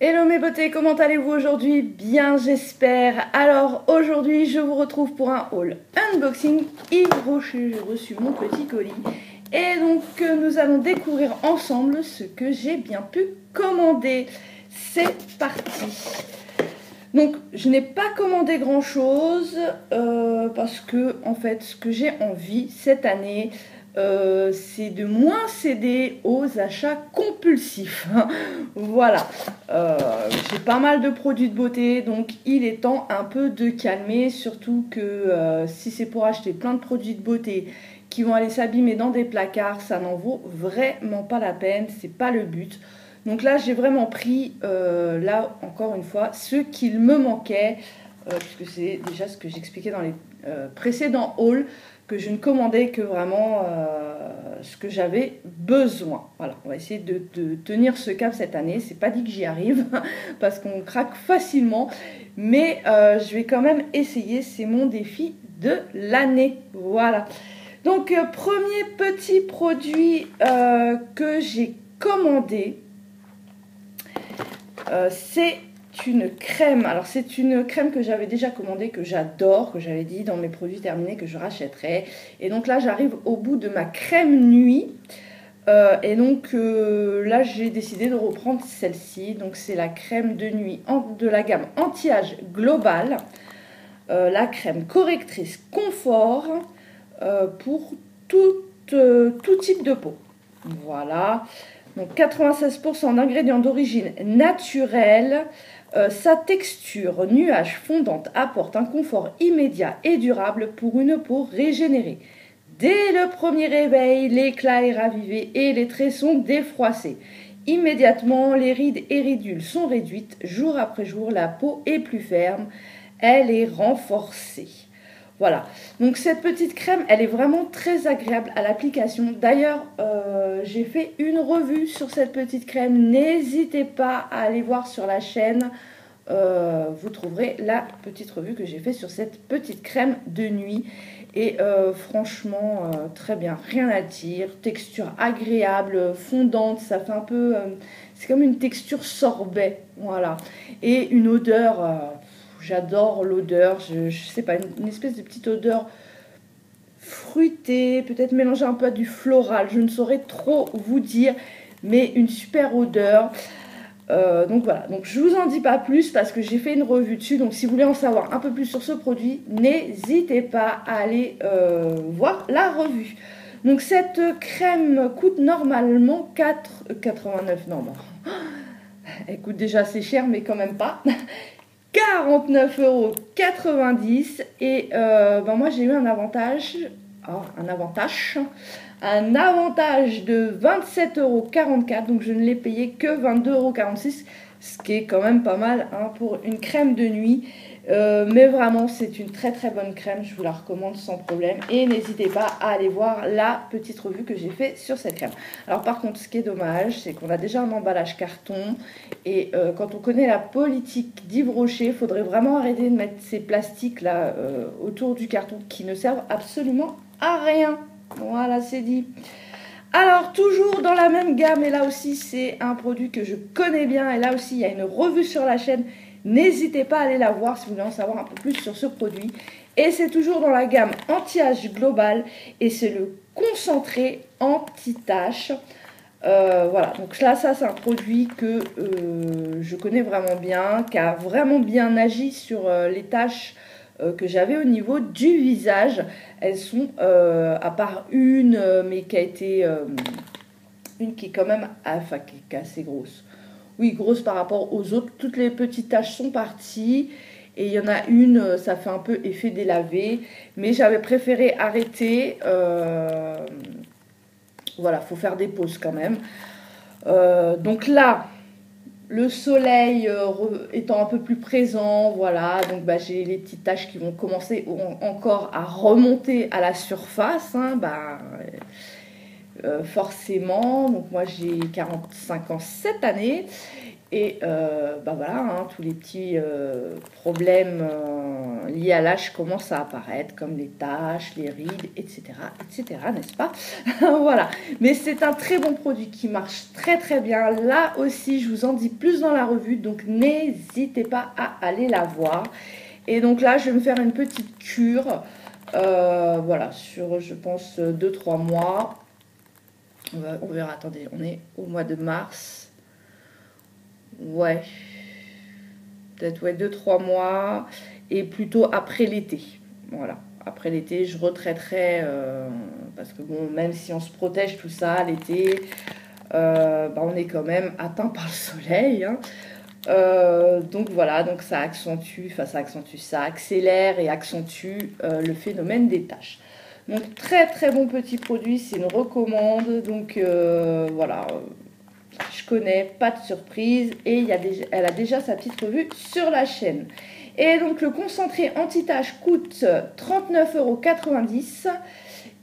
Hello mes beautés, comment allez-vous aujourd'hui? Bien j'espère. Alors aujourd'hui je vous retrouve pour un haul unboxing Yves Rocher. J'ai reçu mon petit colis et donc nous allons découvrir ensemble ce que j'ai bien pu commander. C'est parti. Donc je n'ai pas commandé grand chose parce que en fait ce que j'ai envie cette année c'est de moins céder aux achats compulsifs. Voilà, j'ai pas mal de produits de beauté, donc il est temps un peu de calmer, surtout que si c'est pour acheter plein de produits de beauté qui vont aller s'abîmer dans des placards, ça n'en vaut vraiment pas la peine, c'est pas le but. Donc là j'ai vraiment pris, là encore une fois, ce qu'il me manquait, puisque c'est déjà ce que j'expliquais dans les précédents hauls, que je ne commandais que vraiment ce que j'avais besoin. Voilà, on va essayer de tenir ce cap cette année. C'est pas dit que j'y arrive parce qu'on craque facilement, mais je vais quand même essayer. C'est mon défi de l'année. Voilà. Donc premier petit produit que j'ai commandé, c'est une crème. Alors c'est une crème que j'avais déjà commandée, que j'adore, que j'avais dit dans mes produits terminés que je rachèterais. Et donc là j'arrive au bout de ma crème nuit. Et donc là j'ai décidé de reprendre celle-ci. Donc c'est la crème de nuit de la gamme anti-âge global. La crème correctrice confort pour tout type de peau. Voilà. Donc 96% d'ingrédients d'origine naturelle. Sa texture nuage fondante apporte un confort immédiat et durable pour une peau régénérée. Dès le premier réveil, l'éclat est ravivé et les traits sont défroissés. Immédiatement, les rides et ridules sont réduites. Jour après jour, la peau est plus ferme. Elle est renforcée. Voilà, donc cette petite crème, elle est vraiment très agréable à l'application. D'ailleurs, j'ai fait une revue sur cette petite crème. N'hésitez pas à aller voir sur la chaîne. Vous trouverez la petite revue que j'ai fait sur cette petite crème de nuit. Et franchement, très bien, rien à dire. Texture agréable, fondante, ça fait un peu... c'est comme une texture sorbet, voilà. Et une odeur... j'adore l'odeur, je sais pas, une espèce de petite odeur fruitée, peut-être mélangée un peu à du floral, je ne saurais trop vous dire, mais une super odeur. Donc voilà, donc je vous en dis pas plus parce que j'ai fait une revue dessus, donc si vous voulez en savoir un peu plus sur ce produit, n'hésitez pas à aller voir la revue. Donc cette crème coûte normalement 4,89 €, non, bon, elle coûte déjà assez cher mais quand même pas. 49,90 € et ben moi j'ai eu un avantage, un avantage de 27,44 €, donc je ne l'ai payé que 22,46 €, ce qui est quand même pas mal hein, pour une crème de nuit. Mais vraiment c'est une très très bonne crème, je vous la recommande sans problème et n'hésitez pas à aller voir la petite revue que j'ai fait sur cette crème. Alors par contre ce qui est dommage c'est qu'on a déjà un emballage carton et quand on connaît la politique d'Yves Rocher, il faudrait vraiment arrêter de mettre ces plastiques là autour du carton qui ne servent absolument à rien. Voilà, c'est dit. Alors, toujours dans la même gamme, et là aussi, c'est un produit que je connais bien. Et là aussi, il y a une revue sur la chaîne. N'hésitez pas à aller la voir si vous voulez en savoir un peu plus sur ce produit. Et c'est toujours dans la gamme anti-âge global. Et c'est le concentré anti-tache. Voilà, donc là, ça, c'est un produit que je connais vraiment bien, qui a vraiment bien agi sur les taches que j'avais au niveau du visage. Elles sont, à part une, mais qui a été une qui est quand même enfin, qui est assez grosse. Oui, grosse par rapport aux autres. Toutes les petites taches sont parties. Et il y en a une, ça fait un peu effet délavé. Mais j'avais préféré arrêter. Voilà, il faut faire des pauses quand même. Donc là... Le soleil étant un peu plus présent, voilà, donc bah, j'ai les petites taches qui vont commencer encore à remonter à la surface, hein, bah, forcément. Donc moi j'ai 45 ans cette année Et bah voilà, hein, tous les petits problèmes liés à l'âge commencent à apparaître, comme les taches, les rides, etc., n'est-ce pas? Voilà, mais c'est un très bon produit qui marche très très bien. Là aussi, je vous en dis plus dans la revue, donc n'hésitez pas à aller la voir. Et donc là, je vais me faire une petite cure, voilà, sur, je pense, 2-3 mois. On verra, attendez, on est au mois de mars. Ouais, peut-être ouais, 2-3 mois, et plutôt après l'été. Voilà, après l'été, je retraiterai, parce que bon, même si on se protège tout ça, l'été, bah, on est quand même atteint par le soleil, hein. Donc voilà, donc ça accentue, ça accélère et accentue le phénomène des taches. Donc très très bon petit produit, c'est une recommande, donc voilà. Je connais, pas de surprise, et elle a déjà sa petite revue sur la chaîne. Et donc le concentré anti-tache coûte 39,90 €.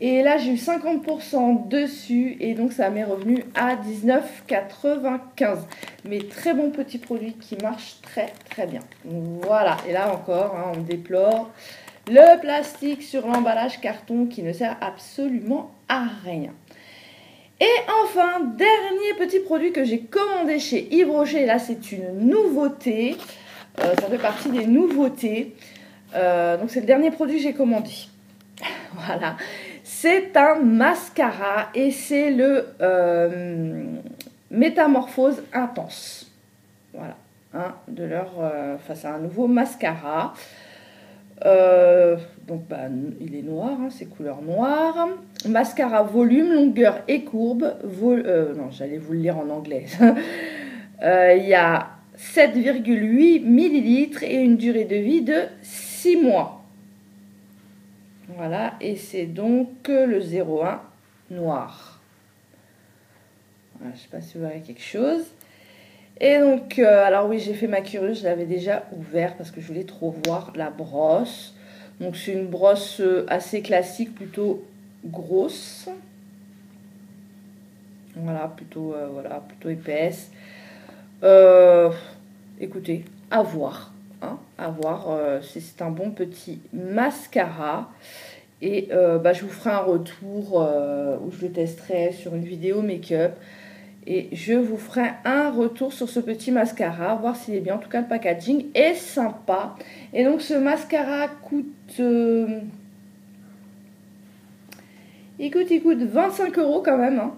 Et là j'ai eu 50% dessus, et donc ça m'est revenu à 19,95 €. Mais très bon petit produit qui marche très très bien. Voilà, et là encore, hein, on déplore le plastique sur l'emballage carton qui ne sert absolument à rien. Et enfin, dernier petit produit que j'ai commandé chez Yves Rocher, là c'est une nouveauté, ça fait partie des nouveautés, donc c'est le dernier produit que j'ai commandé. Voilà, c'est un mascara et c'est le Métamorphose Intense. Voilà, c'est un nouveau mascara. Donc bah, il est noir, hein, c'est couleur noire. Mascara volume, longueur et courbe. Non, j'allais vous le lire en anglais. Il y a 7,8 ml et une durée de vie de 6 mois. Voilà, et c'est donc le 01 noir. Voilà, je ne sais pas si vous voyez quelque chose. Et donc, alors oui, j'ai fait ma curieuse, je l'avais déjà ouvert parce que je voulais trop voir la brosse. Donc c'est une brosse assez classique, plutôt grosse. Voilà, plutôt épaisse. Écoutez, à voir. Hein, à voir, c'est un bon petit mascara. Et bah, je vous ferai un retour où je le testerai sur une vidéo make-up. Et je vous ferai un retour sur ce petit mascara, voir s'il est bien. En tout cas, le packaging est sympa. Et donc, ce mascara coûte... il coûte 25 € quand même. Hein.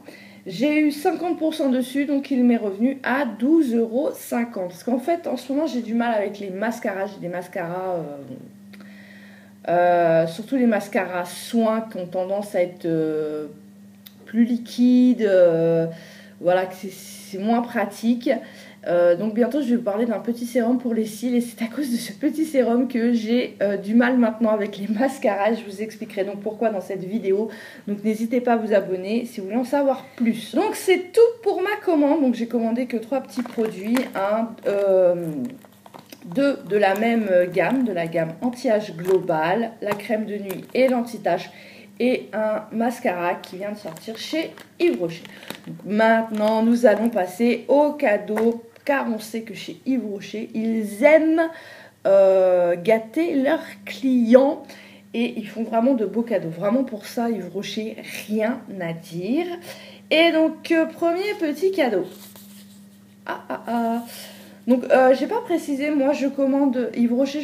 J'ai eu 50% dessus, donc il m'est revenu à 12,50 €. Parce qu'en fait, en ce moment, j'ai du mal avec les mascaras. J'ai des mascaras... surtout les mascaras soins qui ont tendance à être plus liquides... voilà, que c'est moins pratique. Donc bientôt, je vais vous parler d'un petit sérum pour les cils. Et c'est à cause de ce petit sérum que j'ai du mal maintenant avec les mascaras. Je vous expliquerai donc pourquoi dans cette vidéo. Donc n'hésitez pas à vous abonner si vous voulez en savoir plus. Donc c'est tout pour ma commande. Donc j'ai commandé que 3 petits produits. Deux de la même gamme, de la gamme anti-âge globale. La crème de nuit et l'anti-tache. Et un mascara qui vient de sortir chez Yves Rocher. Donc maintenant, nous allons passer aux cadeaux, car on sait que chez Yves Rocher, ils aiment gâter leurs clients et ils font vraiment de beaux cadeaux. Vraiment pour ça, Yves Rocher, rien à dire. Et donc, premier petit cadeau. Donc, j'ai pas précisé, moi je commande, Yves Rocher,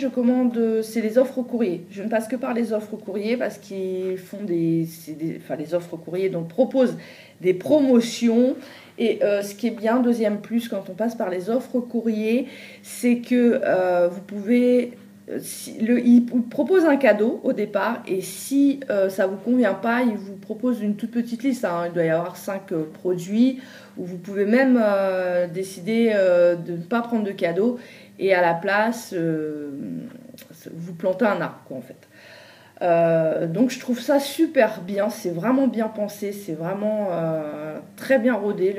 c'est les offres courrier. Je ne passe que par les offres courrier parce qu'ils font les offres courrier, donc proposent des promotions. Et ce qui est bien, deuxième plus, quand on passe par les offres courrier, c'est que vous pouvez... il vous propose un cadeau au départ, et si ça ne vous convient pas, il vous propose une toute petite liste. Hein. Il doit y avoir 5 produits, où vous pouvez même décider de ne pas prendre de cadeau, et à la place, vous plantez un arbre, quoi, en fait. Donc je trouve ça super bien, c'est vraiment bien pensé, c'est vraiment très bien rodé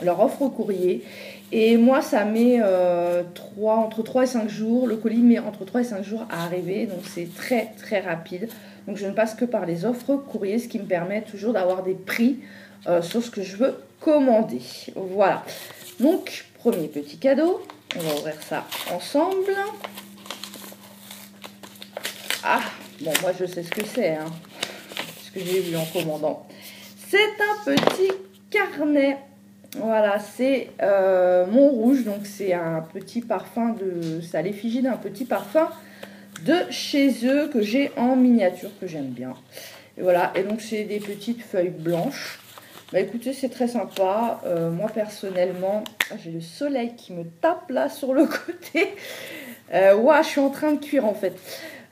leur offre courrier. Et moi, ça met entre 3 et 5 jours. Le colis met entre 3 et 5 jours à arriver. Donc, c'est très, très rapide. Donc, je ne passe que par les offres courrier, ce qui me permet toujours d'avoir des prix sur ce que je veux commander. Voilà. Donc, premier petit cadeau. On va ouvrir ça ensemble. Ah, bon, moi je sais ce que c'est, hein, ce que j'ai vu en commandant. C'est un petit carnet. Voilà, c'est mon rouge, donc c'est un petit parfum c'est à l'effigie d'un petit parfum de chez eux que j'ai en miniature, que j'aime bien. Et voilà, et donc c'est des petites feuilles blanches. Bah écoutez, c'est très sympa. Moi personnellement, j'ai le soleil qui me tape là sur le côté. Ouah, je suis en train de cuire en fait.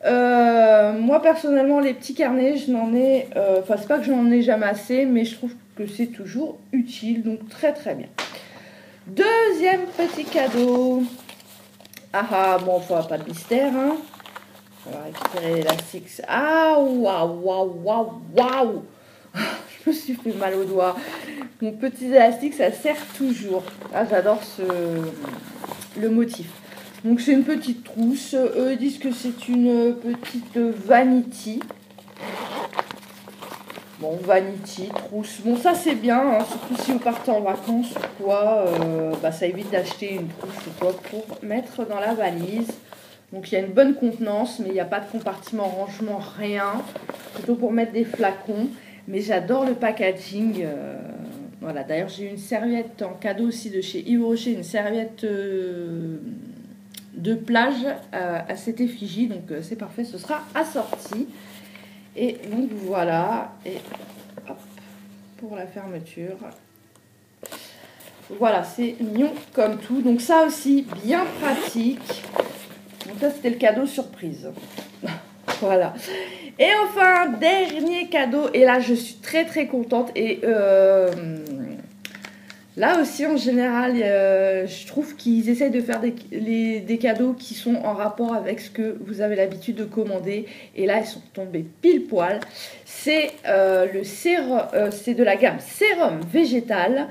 Moi personnellement, les petits carnets, je n'en ai, enfin c'est pas que je n'en ai jamais assez, mais je trouve que c'est toujours utile, donc très très bien. Deuxième petit cadeau. Ah ah, bon, pas de mystère, hein. On va récupérer l'élastique. Ah, waouh, waouh, waouh, waouh. Je me suis fait mal au doigt. Mon petit élastique, ça sert toujours. Ah, j'adore le motif. Donc c'est une petite trousse. Eux disent que c'est une petite vanity. Bon, vanity, trousse. Bon, ça c'est bien, hein, surtout si vous partez en vacances ou quoi. Ça évite d'acheter une trousse ou quoi pour mettre dans la valise. Donc il y a une bonne contenance, mais il n'y a pas de compartiment rangement, rien. Plutôt pour mettre des flacons. Mais j'adore le packaging. Voilà, d'ailleurs j'ai eu une serviette en cadeau aussi de chez Yves Rocher, une serviette de plage à cette effigie. Donc c'est parfait, ce sera assorti. Et donc voilà, et hop, pour la fermeture. Voilà, c'est mignon comme tout. Donc ça aussi, bien pratique. Donc ça, c'était le cadeau surprise. Voilà. Et enfin, dernier cadeau. Et là, je suis très très contente. Et là aussi, en général, je trouve qu'ils essayent de faire des cadeaux qui sont en rapport avec ce que vous avez l'habitude de commander. Et là, ils sont tombés pile poil. C'est c'est de la gamme sérum végétal.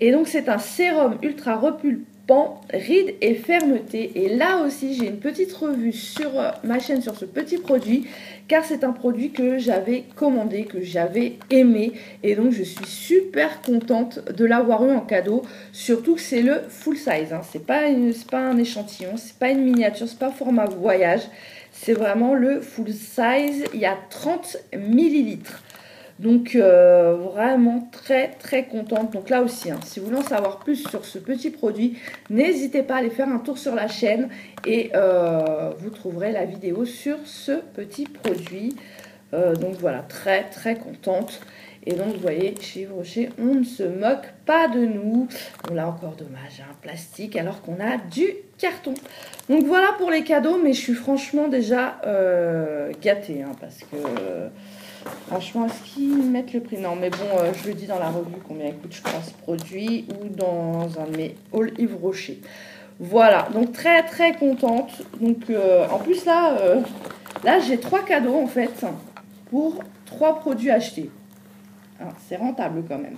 Et donc, c'est un sérum ultra repulpant, rides et fermeté. Et là aussi, j'ai une petite revue sur ma chaîne sur ce petit produit, car c'est un produit que j'avais commandé, que j'avais aimé. Et donc, je suis super contente de l'avoir eu en cadeau. Surtout que c'est le full size. Hein. C'est pas un échantillon, c'est pas une miniature, c'est pas format voyage. C'est vraiment le full size. Il y a 30 millilitres. Donc vraiment très très contente. Donc là aussi, hein, si vous voulez en savoir plus sur ce petit produit, n'hésitez pas à aller faire un tour sur la chaîne et vous trouverez la vidéo sur ce petit produit. Donc voilà, très très contente. Et donc vous voyez, chez Yves Rocher, on ne se moque pas de nous. Bon là encore dommage, hein, plastique alors qu'on a du carton. Donc voilà pour les cadeaux, mais je suis franchement déjà gâtée, hein, parce que... franchement, est-ce qu'ils mettent le prix? Non, mais bon, je le dis dans la revue combien coûte, je crois, ce produit, ou dans un de mes hauls Yves Rocher. Voilà, donc très très contente. Donc en plus là, là j'ai 3 cadeaux en fait pour 3 produits achetés. Hein, c'est rentable quand même.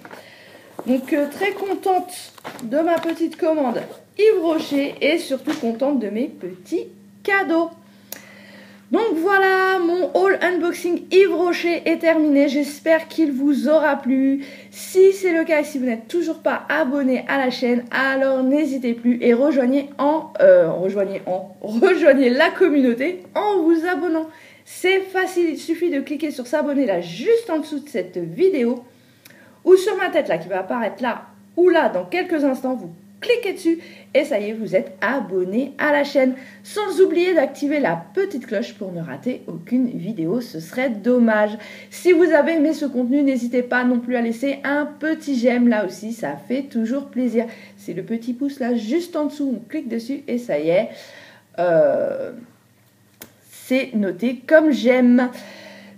Donc très contente de ma petite commande Yves Rocher et surtout contente de mes petits cadeaux. Donc voilà, mon haul unboxing Yves Rocher est terminé. J'espère qu'il vous aura plu. Si c'est le cas et si vous n'êtes toujours pas abonné à la chaîne, alors n'hésitez plus et rejoignez la communauté en vous abonnant. C'est facile, il suffit de cliquer sur s'abonner là juste en dessous de cette vidéo ou sur ma tête là qui va apparaître là ou là dans quelques instants. Vous cliquez dessus et ça y est, vous êtes abonné à la chaîne. Sans oublier d'activer la petite cloche pour ne rater aucune vidéo, ce serait dommage. Si vous avez aimé ce contenu, n'hésitez pas non plus à laisser un petit j'aime, là aussi, ça fait toujours plaisir. C'est le petit pouce là, juste en dessous, on clique dessus et ça y est, c'est noté comme j'aime.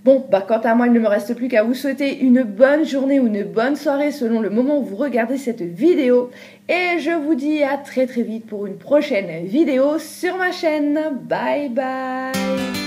Bon, quant à moi, il ne me reste plus qu'à vous souhaiter une bonne journée ou une bonne soirée selon le moment où vous regardez cette vidéo. Et je vous dis à très très vite pour une prochaine vidéo sur ma chaîne. Bye bye!